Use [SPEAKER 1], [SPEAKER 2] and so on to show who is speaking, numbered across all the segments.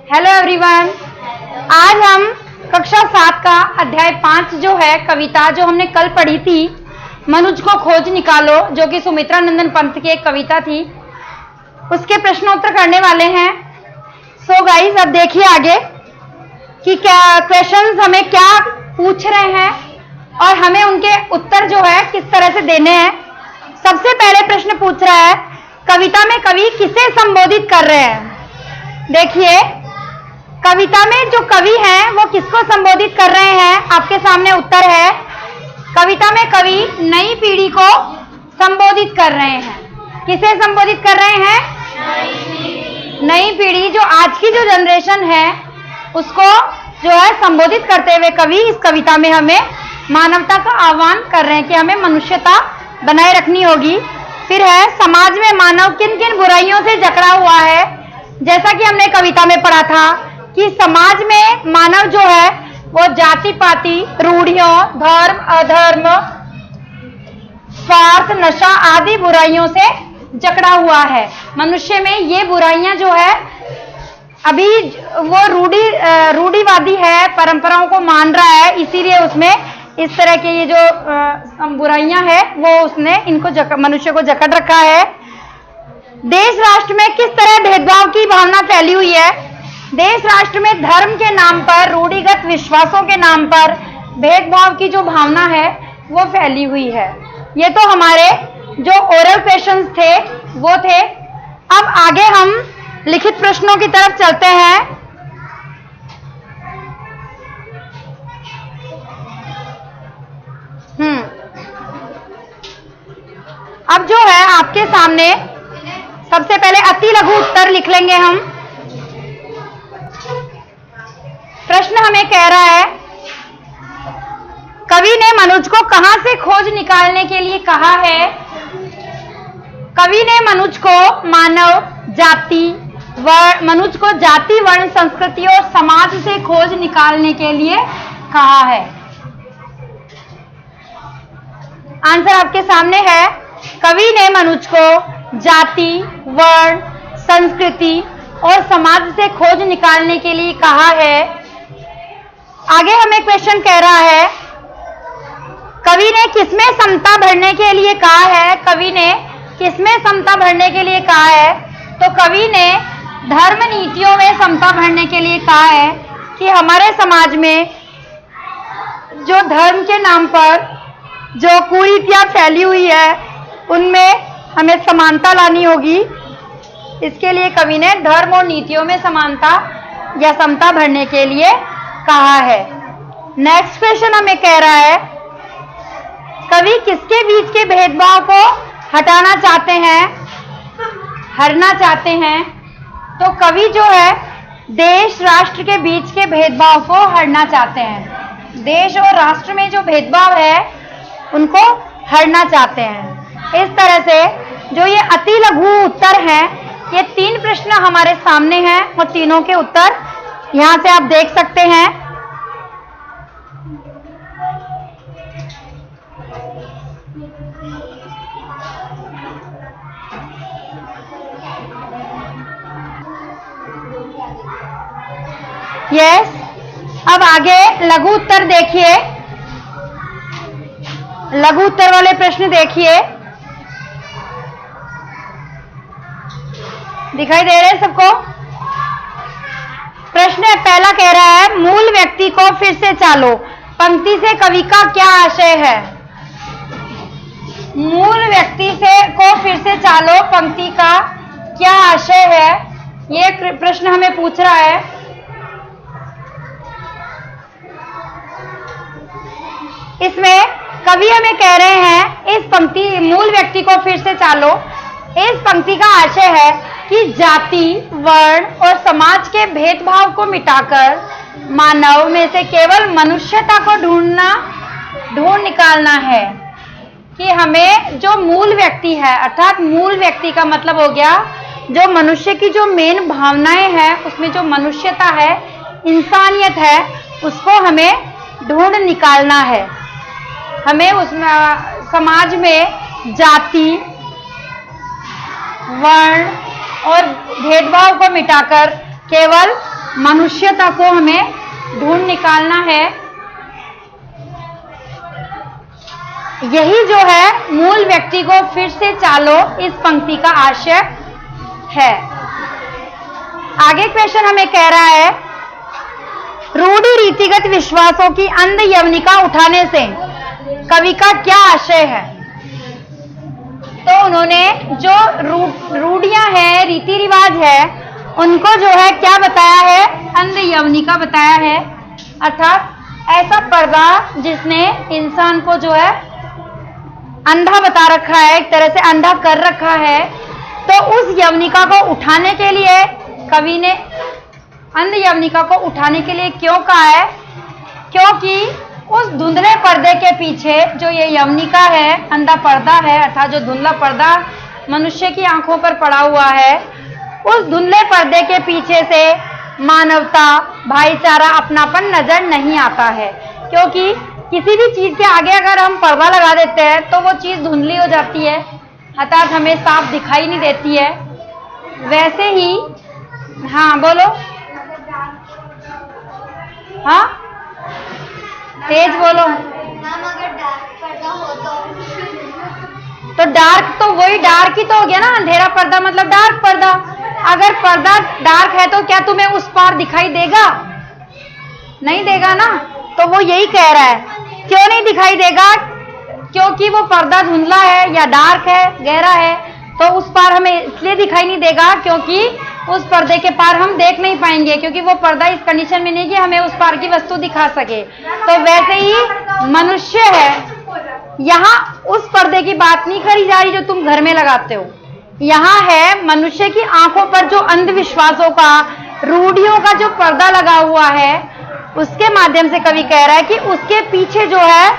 [SPEAKER 1] Hello everyone. आज हम कक्षा 7 का अध्याय 5 जो है कविता, जो हमने कल पढ़ी थी, मनुज को खोज निकालो, जो कि सुमित्रा नंदन पंत की एक कविता थी, उसके प्रश्नोत्तर करने वाले हैं। सो गाइस, अब देखिए आगे कि क्या क्वेश्चंस हमें क्या पूछ रहे हैं और हमें उनके उत्तर जो है किस तरह से देने हैं। सबसे पहले प्रश्न पूछ रहा है, कविता में कवि किसे संबोधित कर रहे हैं। देखिए, कविता में जो कवि हैं वो किसको संबोधित कर रहे हैं। आपके सामने उत्तर है, कविता में कवि नई पीढ़ी को संबोधित कर रहे हैं। किसे संबोधित कर रहे हैं? नई पीढ़ी, जो आज की जो जनरेशन है उसको जो है संबोधित करते हुए कवि इस कविता में हमें मानवता का आह्वान कर रहे हैं कि हमें मनुष्यता बनाए रखनी होगी। फिर है, समाज में मानव किन किन बुराइयों से जकड़ा हुआ है। जैसा कि हमने कविता में पढ़ा था कि समाज में मानव जो है वो जाति पाति, रूढ़ियों, धर्म अधर्म, स्वार्थ, नशा आदि बुराइयों से जकड़ा हुआ है। मनुष्य में ये बुराइयां जो है अभी वो रूढ़िवादी है, परंपराओं को मान रहा है, इसीलिए उसमें इस तरह के ये जो बुराइयां है वो उसने इनको मनुष्य को जकड़ रखा है। देश राष्ट्र में किस तरह भेदभाव की भावना फैली हुई है। देश राष्ट्र में धर्म के नाम पर, रूढ़िगत विश्वासों के नाम पर भेदभाव की जो भावना है वो फैली हुई है। ये तो हमारे जो ओरल क्वेश्चंस थे वो थे। अब आगे हम लिखित प्रश्नों की तरफ चलते हैं। अब जो है आपके सामने सबसे पहले अति लघु उत्तर लिख लेंगे हम। प्रश्न हमें कह रहा है, कवि ने मनुज को कहां से खोज निकालने के लिए कहा है। कवि ने मनुज को मनुज को जाति, वर्ण, संस्कृति और समाज से खोज निकालने के लिए कहा है। आंसर आपके सामने है, कवि ने मनुज को जाति, वर्ण, संस्कृति और समाज से खोज निकालने के लिए कहा है। आगे हमें क्वेश्चन कह रहा है, कवि ने किसमें समता भरने के लिए कहा है। कवि ने किसमें समता भरने के लिए कहा है, तो कवि ने धर्म नीतियों में समता भरने के लिए कहा है कि हमारे समाज में जो धर्म के नाम पर जो कुरीतियां फैली हुई है उनमें हमें समानता लानी होगी। इसके लिए कवि ने धर्म और नीतियों में समानता या समता भरने के लिए कहा है। नेक्स्ट क्वेश्चन हमें कह रहा है, कवि किसके बीच के भेदभाव को हटाना चाहते हैं, हरना चाहते हैं। तो कवि जो है देश राष्ट्र के बीच के भेदभाव को हरना चाहते हैं। देश और राष्ट्र में जो भेदभाव है उनको हरना चाहते हैं। इस तरह से जो ये अति लघु उत्तर हैं, ये 3 प्रश्न हमारे सामने हैं और तीनों के उत्तर यहां से आप देख सकते हैं। यस, अब आगे लघु उत्तर देखिए। लघु उत्तर वाले प्रश्न देखिए, दिखाई दे रहे हैं सबको। प्रश्न पहला कह रहा है, मूल व्यक्ति को फिर से चालो। पंक्ति से कवि का क्या आशय है। मूल व्यक्ति को फिर से चालो, पंक्ति का क्या आशय है, ये प्रश्न हमें पूछ रहा है। इसमें कवि हमें कह रहे हैं, इस पंक्ति मूल व्यक्ति को फिर से चालो, इस पंक्ति का आशय है कि जाति, वर्ण और समाज के भेदभाव को मिटाकर मानव में से केवल मनुष्यता को ढूंढ निकालना है। कि हमें जो मूल व्यक्ति है, अर्थात मूल व्यक्ति का मतलब हो गया जो मनुष्य की जो मेन भावनाएं हैं उसमें जो मनुष्यता है, इंसानियत है, उसको हमें ढूंढ निकालना है। हमें उस समाज में जाति, वर्ण और भेदभाव को मिटाकर केवल मनुष्यता को हमें ढूंढ निकालना है। यही जो है मूल व्यक्ति को फिर से चालो इस पंक्ति का आशय है। आगे क्वेश्चन हमें कह रहा है, रूढ़ि रीतिगत विश्वासों की अंध यवनिका उठाने से कवि का क्या आशय है। तो उन्होंने जो रूढ़ियां हैं, रीति रिवाज है, उनको जो है क्या बताया है, अंध यवनिका बताया है। अर्थात ऐसा पर्दा जिसने इंसान को जो है अंधा बता रखा है, एक तरह से अंधा कर रखा है। तो उस यवनिका को उठाने के लिए कवि ने अंध यवनिका को उठाने के लिए क्यों कहा है, क्योंकि उस धुंधले पर्दे के पीछे जो ये यवनिका है, अंधा पर्दा है, अर्थात जो धुंधला पर्दा मनुष्य की आंखों पर पड़ा हुआ है, उस धुंधले पर्दे के पीछे से मानवता, भाईचारा, अपनापन नजर नहीं आता है। क्योंकि किसी भी चीज के आगे अगर हम पर्दा लगा देते हैं तो वो चीज धुंधली हो जाती है, अर्थात हमें साफ दिखाई नहीं देती है। वैसे ही, हाँ बोलो, हाँ तेज बोलो। तो डार्क, तो वही डार्क ही तो हो गया ना, अंधेरा पर्दा मतलब डार्क पर्दा। अगर पर्दा डार्क है तो क्या तुम्हें उस पार दिखाई देगा, नहीं देगा ना। तो वो यही कह रहा है, क्यों नहीं दिखाई देगा, क्योंकि वो पर्दा धुंधला है या डार्क है, गहरा है, तो उस पार हमें इसलिए दिखाई नहीं देगा क्योंकि उस पर्दे के पार हम देख नहीं पाएंगे, क्योंकि वो पर्दा इस कंडीशन में नहीं कि हमें उस पार की वस्तु दिखा सके। तो वैसे ही मनुष्य है, यहाँ उस पर्दे की बात नहीं करी जा रही जो तुम घर में लगाते हो, यहाँ है मनुष्य की आंखों पर जो अंधविश्वासों का, रूढ़ियों का जो पर्दा लगा हुआ है, उसके माध्यम से कवि कह रहा है कि उसके पीछे जो है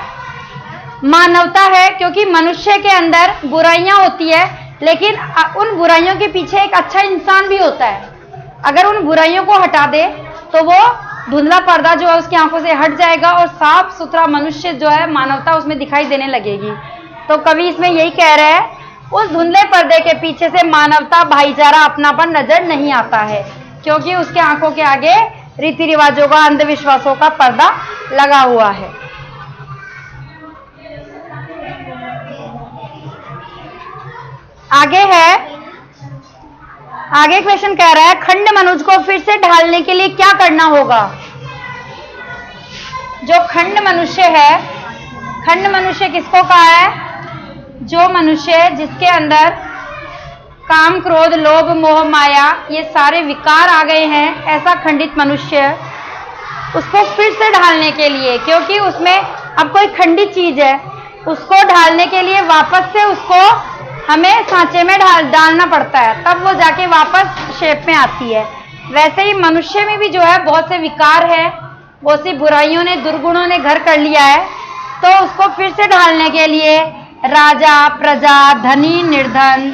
[SPEAKER 1] मानवता है। क्योंकि मनुष्य के अंदर बुराइयां होती है, लेकिन उन बुराइयों के पीछे एक अच्छा इंसान भी होता है। अगर उन बुराइयों को हटा दे तो वो धुंधला पर्दा जो है उसकी आंखों से हट जाएगा और साफ सुथरा मनुष्य जो है, मानवता उसमें दिखाई देने लगेगी। तो कवि इसमें यही कह रहे हैं, उस धुंधले पर्दे के पीछे से मानवता, भाईचारा, अपनापन नजर नहीं आता है, क्योंकि उसके आंखों के आगे रीति रिवाजों का, अंधविश्वासों का पर्दा लगा हुआ है। आगे है, आगे क्वेश्चन कह रहा है, खंड मनुज को फिर से ढालने के लिए क्या करना होगा। जो खंड मनुष्य है, खंड मनुष्य किसको कहा है, जो मनुष्य जिसके अंदर काम, क्रोध, लोभ, मोह, माया ये सारे विकार आ गए हैं, ऐसा खंडित मनुष्य, उसको फिर से ढालने के लिए, क्योंकि उसमें अब कोई खंडित चीज है, उसको ढालने के लिए वापस से उसको हमें सांचे में डालना पड़ता है, तब वो जाके वापस शेप में आती है। वैसे ही मनुष्य में भी जो है बहुत से विकार है, बहुत सी बुराइयों ने, दुर्गुणों ने घर कर लिया है। तो उसको फिर से ढालने के लिए राजा, प्रजा, धनी, निर्धन,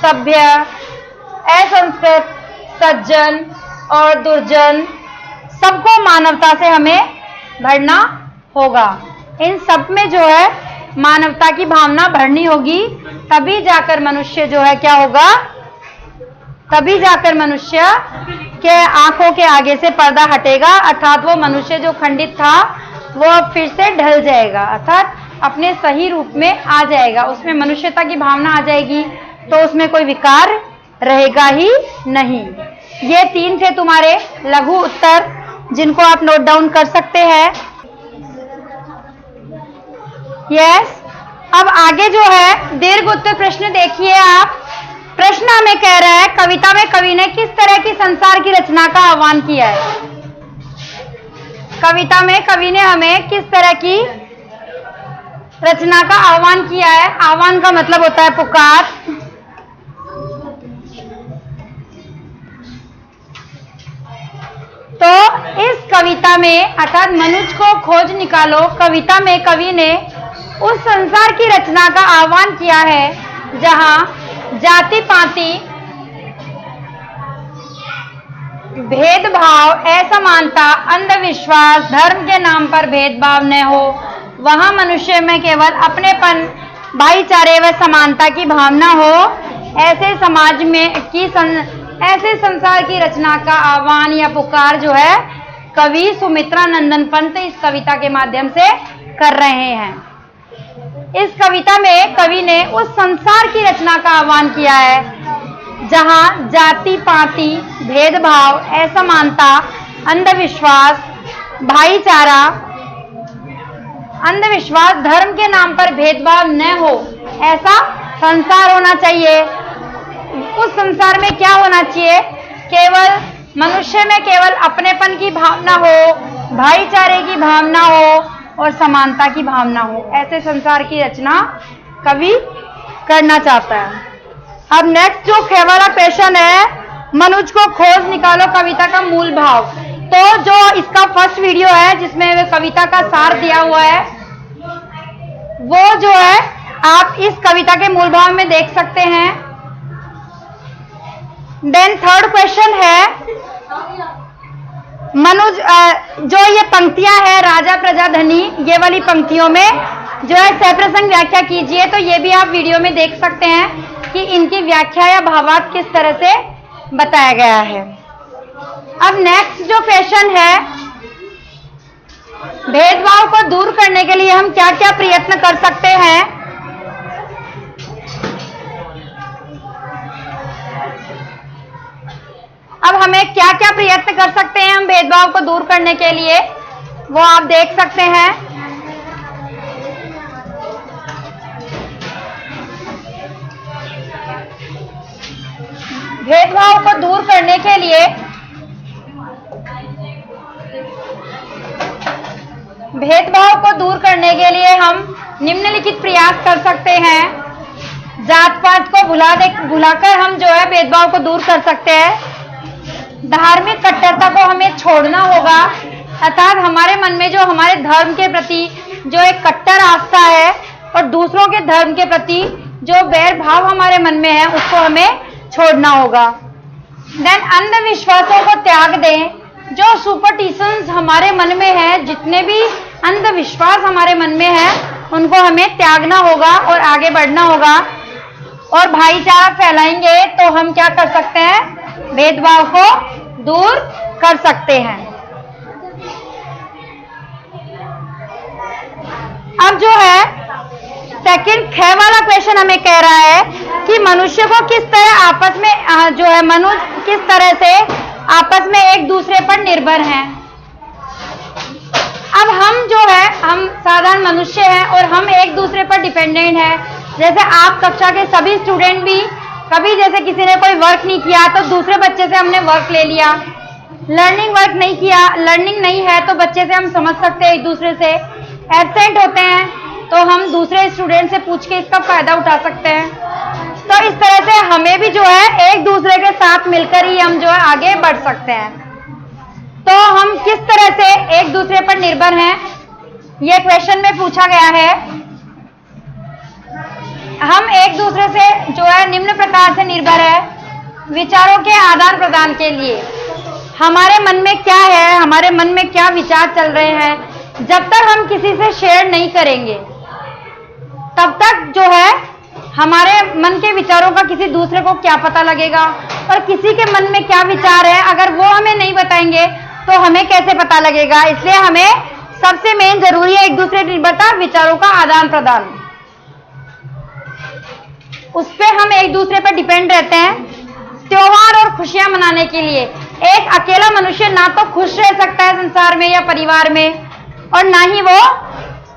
[SPEAKER 1] सभ्य, असंस्कृत, सज्जन और दुर्जन, सबको मानवता से हमें भरना होगा। इन सब में जो है मानवता की भावना भरनी होगी, तभी जाकर मनुष्य जो है क्या होगा, तभी जाकर मनुष्य के आंखों के आगे से पर्दा हटेगा, अर्थात वो मनुष्य जो खंडित था वो अब फिर से ढल जाएगा, अर्थात अपने सही रूप में आ जाएगा, उसमें मनुष्यता की भावना आ जाएगी, तो उसमें कोई विकार रहेगा ही नहीं। ये 3 थे तुम्हारे लघु उत्तर, जिनको आप नोट डाउन कर सकते हैं। यस, अब आगे जो है दीर्घ उत्तर प्रश्न देखिए आप। प्रश्न हमें कह रहा है, कविता में कवि ने किस तरह की संसार की रचना का आह्वान किया है। कविता में कवि ने हमें किस तरह की रचना का आह्वान किया है। आह्वान का मतलब होता है पुकार। तो इस कविता में, अर्थात मनुज को खोज निकालो, कविता में कवि ने उस संसार की रचना का आह्वान किया है जहां जाति पाति, भेदभाव, असमानता, अंधविश्वास, धर्म के नाम पर भेदभाव न हो, वहां मनुष्य में केवल अपनेपन, भाईचारे व समानता की भावना हो। ऐसे समाज में की ऐसे संसार की रचना का आह्वान या पुकार जो है कवि सुमित्रा नंदन पंत इस कविता के माध्यम से कर रहे हैं। इस कविता में कवि ने उस संसार की रचना का आह्वान किया है जहां जाति पाति, भेदभाव, असमानता, अंधविश्वास, भाईचारा, अंधविश्वास, धर्म के नाम पर भेदभाव न हो, ऐसा संसार होना चाहिए। उस संसार में क्या होना चाहिए? केवल मनुष्य में केवल अपनेपन की भावना हो, भाईचारे की भावना हो और समानता की भावना हो। ऐसे संसार की रचना कवि करना चाहता है। अब नेक्स्ट जो ख वाला क्वेश्चन है, मनुज को खोज निकालो कविता का मूल भाव। तो जो इसका फर्स्ट वीडियो है जिसमें कविता का सार दिया हुआ है, वो जो है आप इस कविता के मूल भाव में देख सकते हैं। देन थर्ड क्वेश्चन है, मनुज जो ये पंक्तियां है राजा प्रजा धनी, ये वाली पंक्तियों में जो है सप्रसंग व्याख्या कीजिए। तो ये भी आप वीडियो में देख सकते हैं कि इनकी व्याख्या या भावार्थ किस तरह से बताया गया है। अब नेक्स्ट जो क्वेश्चन है, भेदभाव को दूर करने के लिए हम क्या क्या प्रयत्न कर सकते हैं? अब हमें क्या क्या प्रयत्न कर सकते हैं हम भेदभाव को दूर करने के लिए, वो आप देख सकते हैं। भेदभाव को दूर करने के लिए हम निम्नलिखित प्रयास कर सकते हैं। जात पात को भुलाकर हम जो है भेदभाव को दूर कर सकते हैं। धार्मिक कट्टरता को हमें छोड़ना होगा, अर्थात हमारे मन में जो हमारे धर्म के प्रति जो एक कट्टर आस्था है और दूसरों के धर्म के प्रति जो बैर भाव हमारे मन में है, उसको हमें छोड़ना होगा। देन अंधविश्वासों को त्याग दें। जो सुपरस्टिशंस हमारे मन में है, जितने भी अंधविश्वास हमारे मन में है, उनको हमें त्यागना होगा और आगे बढ़ना होगा। और भाईचारा फैलाएंगे तो हम क्या कर सकते हैं? भेदभाव को दूर कर सकते हैं। अब जो है सेकंड ख वाला क्वेश्चन हमें कह रहा है कि मनुष्य को किस तरह आपस में जो है मनुष्य किस तरह से आपस में एक दूसरे पर निर्भर हैं। अब हम जो है हम साधारण मनुष्य हैं और हम एक दूसरे पर डिपेंडेंट हैं। जैसे आप कक्षा के सभी स्टूडेंट भी कभी जैसे किसी ने कोई वर्क नहीं किया तो दूसरे बच्चे से हमने वर्क ले लिया। लर्निंग वर्क नहीं किया, लर्निंग नहीं है तो बच्चे से हम समझ सकते हैं एक दूसरे से। एब्सेंट होते हैं तो हम दूसरे स्टूडेंट से पूछ के इसका फायदा उठा सकते हैं। तो इस तरह से हमें भी जो है एक दूसरे के साथ मिलकर ही हम जो है आगे बढ़ सकते हैं। तो हम किस तरह से एक दूसरे पर निर्भर हैं, ये क्वेश्चन में पूछा गया है। हम एक दूसरे से जो है निम्न प्रकार से निर्भर है। विचारों के आदान प्रदान के लिए हमारे मन में क्या है, हमारे मन में क्या विचार चल रहे हैं, जब तक हम किसी से शेयर नहीं करेंगे तब तक जो है हमारे मन के विचारों का किसी दूसरे को क्या पता लगेगा। और किसी के मन में क्या विचार है अगर वो हमें नहीं बताएंगे तो हमें कैसे पता लगेगा। इसलिए हमें सबसे मेन जरूरी है एक दूसरे की निर्भरता, विचारों का आदान प्रदान। उस पर हम एक दूसरे पर डिपेंड रहते हैं। त्योहार और खुशियां मनाने के लिए एक अकेला मनुष्य ना तो खुश रह सकता है संसार में या परिवार में, और ना ही वो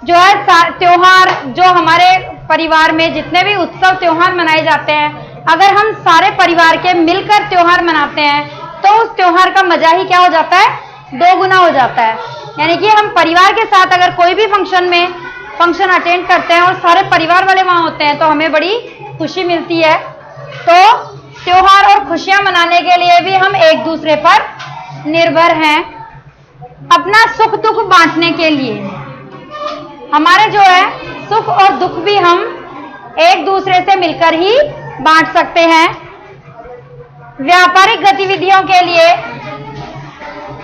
[SPEAKER 1] जो है त्योहार जो हमारे परिवार में जितने भी उत्सव त्योहार मनाए जाते हैं, अगर हम सारे परिवार के मिलकर त्योहार मनाते हैं तो उस त्योहार का मजा ही क्या हो जाता है? 2 गुना हो जाता है। यानी कि हम परिवार के साथ अगर कोई भी फंक्शन अटेंड करते हैं और सारे परिवार वाले वहां होते हैं तो हमें बड़ी खुशी मिलती है। तो त्योहार और खुशियां मनाने के लिए भी हम एक दूसरे पर निर्भर हैं। अपना सुख दुख बांटने के लिए हमारे जो है सुख और दुख भी हम एक दूसरे से मिलकर ही बांट सकते हैं। व्यापारिक गतिविधियों के लिए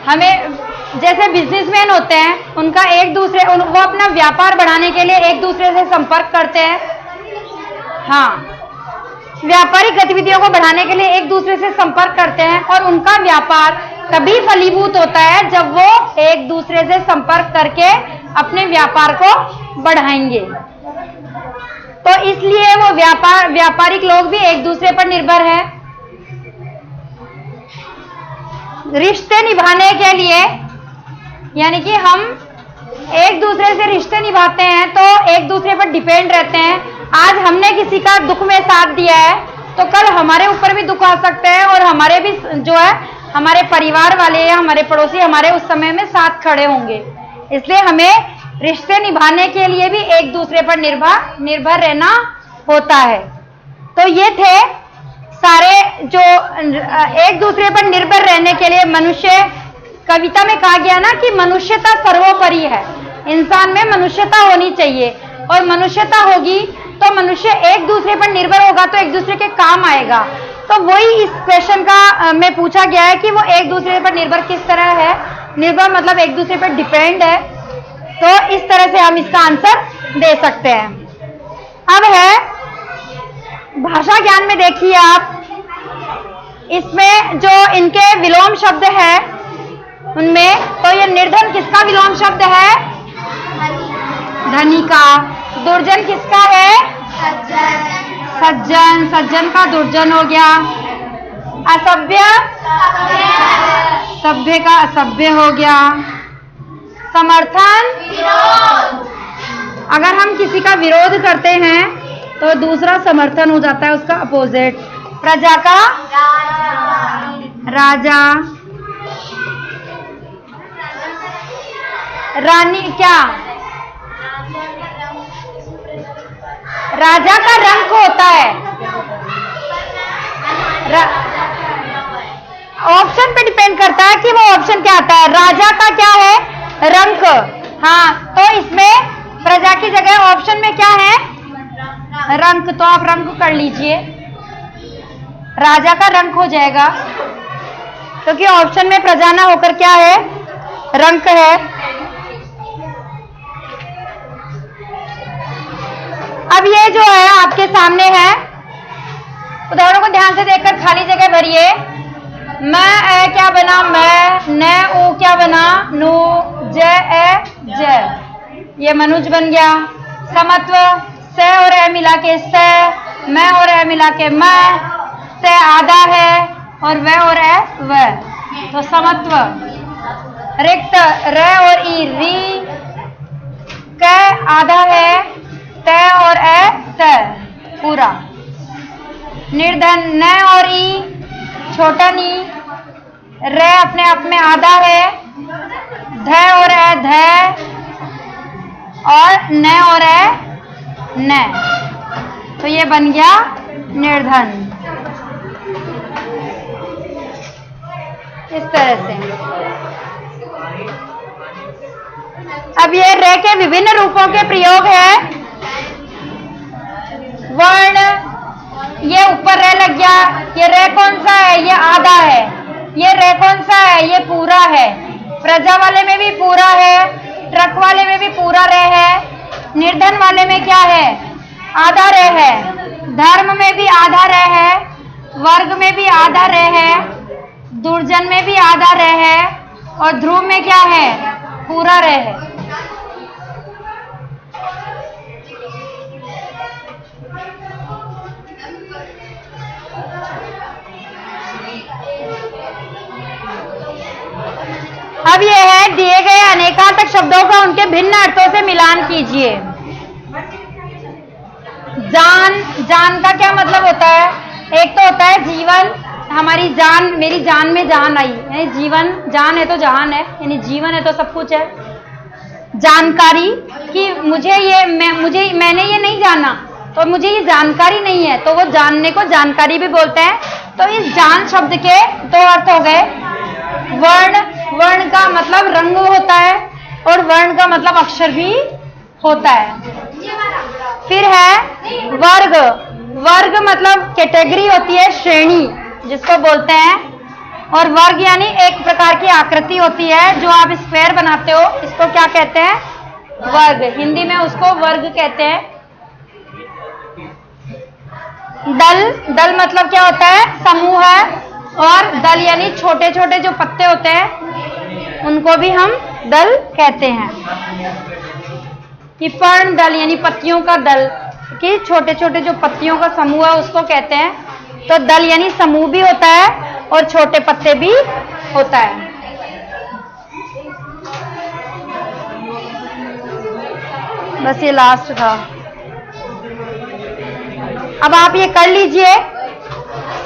[SPEAKER 1] हमें जैसे बिजनेसमैन होते हैं उनका वो अपना व्यापार बढ़ाने के लिए एक दूसरे से संपर्क करते हैं। हाँ, व्यापारिक गतिविधियों को बढ़ाने के लिए एक दूसरे से संपर्क करते हैं और उनका व्यापार तभी फलीभूत होता है जब वो एक दूसरे से संपर्क करके अपने व्यापार को बढ़ाएंगे। तो इसलिए वो व्यापारिक लोग भी एक दूसरे पर निर्भर है। रिश्ते निभाने के लिए, यानी कि हम एक दूसरे से रिश्ते निभाते हैं तो एक दूसरे पर डिपेंड रहते हैं। आज हमने किसी का दुख में साथ दिया है तो कल हमारे ऊपर भी दुख आ सकते हैं और हमारे भी जो है हमारे परिवार वाले या हमारे पड़ोसी हमारे उस समय में साथ खड़े होंगे। इसलिए हमें रिश्ते निभाने के लिए भी एक दूसरे पर निर्भर रहना होता है। तो ये थे सारे जो एक दूसरे पर निर्भर रहने के लिए मनुष्य, कविता में कहा गया ना कि मनुष्यता सर्वोपरि है, इंसान में मनुष्यता होनी चाहिए और मनुष्यता होगी तो मनुष्य एक दूसरे पर निर्भर होगा तो एक दूसरे के काम आएगा। तो वही इस क्वेश्चन का में पूछा गया है कि वो एक दूसरे पर निर्भर किस तरह है। निर्भर मतलब एक दूसरे पर डिपेंड है, तो इस तरह से हम इसका आंसर दे सकते हैं। अब है भाषा ज्ञान में, देखिए आप इसमें जो इनके विलोम शब्द है उनमें, तो ये निर्धन किसका विलोम शब्द है? धनी का। दुर्जन किसका है? सज्जन। सज्जन का दुर्जन हो गया। असभ्य, सभ्य का असभ्य हो गया। समर्थन, अगर हम किसी का विरोध करते हैं तो दूसरा समर्थन हो जाता है, उसका अपोजिट। प्रजा का राजा। रानी क्या? राजा का रंक होता है। ऑप्शन पे डिपेंड करता है कि वो ऑप्शन क्या आता है। राजा का क्या है? रंक। हाँ, तो इसमें प्रजा की जगह ऑप्शन में क्या है? रंक। तो आप रंक कर लीजिए, राजा का रंक हो जाएगा, क्योंकि ऑप्शन में प्रजा ना होकर क्या है? रंक है। अब ये जो है आपके सामने है, उदाहरणों को ध्यान से देखकर खाली जगह भरिए। मैं ए क्या बना? मैं। न ऊ क्या बना? नू। जय ए जय, ये मनुज बन गया। समत्व, से और ए मिला के से, मैं और ए मिला के मैं, से आधा है और वह और ए वह, तो समत्व। रिक्त, र और ई री, क आधा है, त और ए त, पूरा। निर्धन, न और ई छोटा नी, र अपने आप में आधा है, ध और ए ध, और न और ए न, तो ये बन गया निर्धन। इस तरह से। अब ये रे के विभिन्न रूपों के प्रयोग है। वर्ण, ये ऊपर रे लग गया, ये रे कौन सा है? ये आधा है। ये रे कौन सा है? ये पूरा है। प्रजा वाले में भी पूरा है, ट्रक वाले में भी पूरा रे है, निर्धन वाले में क्या है? आधा रे है। धर्म में भी आधा रे है, वर्ग में भी आधा रे है, दुर्जन में भी आधा रे है, और ध्रुव में क्या है? पूरा रे है। अब यह है दिए गए अनेकार्थक शब्दों का उनके भिन्न अर्थों से मिलान कीजिए। जान, जान का क्या मतलब होता है? एक तो होता है जीवन, हमारी जान, मेरी जान में जान आई, यानी जीवन, जान है तो जहान है, यानी जीवन है तो सब कुछ है। जानकारी कि मैंने ये नहीं जाना, तो मुझे ये जानकारी नहीं है, तो वो जानने को जानकारी भी बोलते हैं। तो इस जान शब्द के दो अर्थ हो गए। वर्ण, वर्ण का मतलब रंग होता है और वर्ण का मतलब अक्षर भी होता है। फिर है वर्ग, वर्ग मतलब कैटेगरी होती है, श्रेणी जिसको बोलते हैं। और वर्ग यानी एक प्रकार की आकृति होती है, जो आप स्क्वायर बनाते हो, इसको क्या कहते हैं? वर्ग। हिंदी में उसको वर्ग कहते हैं। दल, दल मतलब क्या होता है? समूह है। और दल यानी छोटे छोटे जो पत्ते होते हैं उनको भी हम दल कहते हैं। कि पर्ण दल यानी पत्तियों का दल, कि छोटे छोटे जो पत्तियों का समूह है उसको कहते हैं। तो दल यानी समूह भी होता है और छोटे पत्ते भी होता है। बस ये लास्ट था। अब आप ये कर लीजिए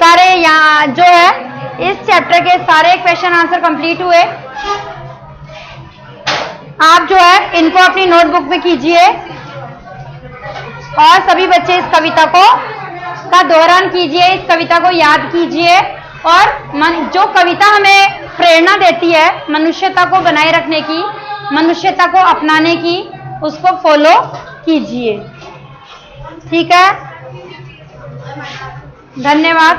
[SPEAKER 1] सारे, यहाँ जो है इस चैप्टर के सारे क्वेश्चन आंसर कंप्लीट हुए। आप जो है इनको अपनी नोटबुक में कीजिए और सभी बच्चे इस कविता को का दोहरान कीजिए, इस कविता को याद कीजिए और जो कविता हमें प्रेरणा देती है मनुष्यता को बनाए रखने की, मनुष्यता को अपनाने की, उसको फॉलो कीजिए। ठीक है, धन्यवाद।